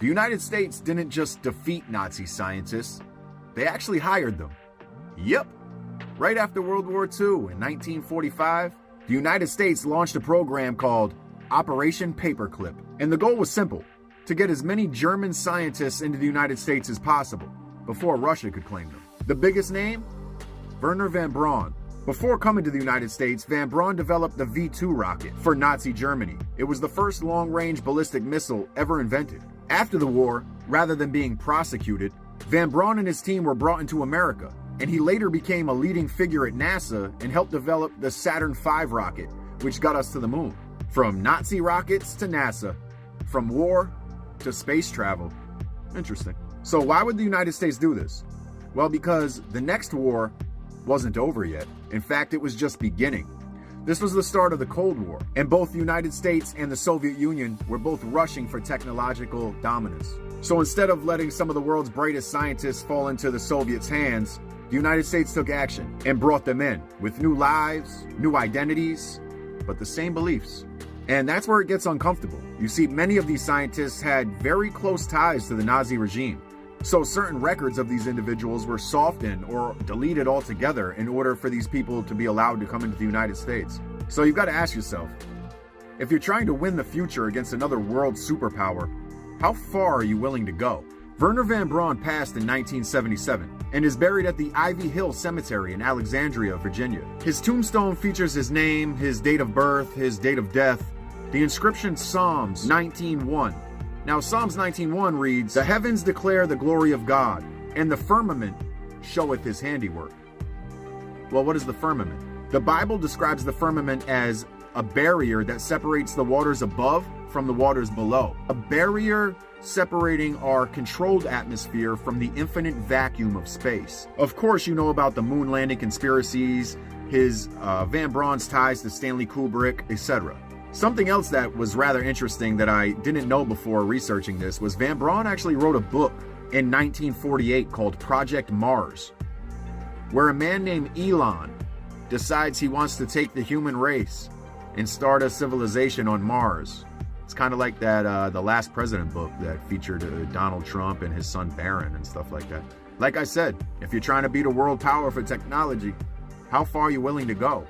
The United States didn't just defeat Nazi scientists, they actually hired them. Yep. Right after World War II in 1945, the United States launched a program called Operation Paperclip. And the goal was simple: to get as many German scientists into the United States as possible before Russia could claim them. The biggest name? Wernher von Braun. Before coming to the United States, von Braun developed the V-2 rocket for Nazi Germany. It was the first long-range ballistic missile ever invented. After the war, rather than being prosecuted, von Braun and his team were brought into America, and he later became a leading figure at NASA and helped develop the Saturn V rocket, which got us to the moon. From Nazi rockets to NASA, from war to space travel. Interesting. So why would the United States do this? Well, because the next war wasn't over yet. In fact, it was just beginning. This was the start of the Cold War, and both the United States and the Soviet Union were both rushing for technological dominance. So instead of letting some of the world's brightest scientists fall into the Soviets' hands, the United States took action and brought them in with new lives, new identities, but the same beliefs. And that's where it gets uncomfortable. You see, many of these scientists had very close ties to the Nazi regime. So certain records of these individuals were softened or deleted altogether in order for these people to be allowed to come into the United States. So you've got to ask yourself, if you're trying to win the future against another world superpower, how far are you willing to go? Wernher von Braun passed in 1977 and is buried at the Ivy Hill Cemetery in Alexandria, Virginia. His tombstone features his name, his date of birth, his date of death, the inscription Psalms 19:1. Now, Psalms 19:1 reads, "The heavens declare the glory of God, and the firmament showeth his handiwork." Well, what is the firmament? The Bible describes the firmament as a barrier that separates the waters above from the waters below. A barrier separating our controlled atmosphere from the infinite vacuum of space. Of course, you know about the moon landing conspiracies, his Von Braun's ties to Stanley Kubrick, etc. Something else that was rather interesting that I didn't know before researching this was Von Braun actually wrote a book in 1948 called Project Mars, where a man named Elon decides he wants to take the human race and start a civilization on Mars. It's kind of like that The Last President book that featured Donald Trump and his son Barron and stuff like that. Like I said, if you're trying to beat a world power for technology, how far are you willing to go?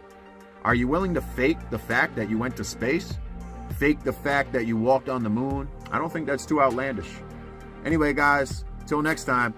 Are you willing to fake the fact that you went to space? Fake the fact that you walked on the moon? I don't think that's too outlandish. Anyway, guys, till next time.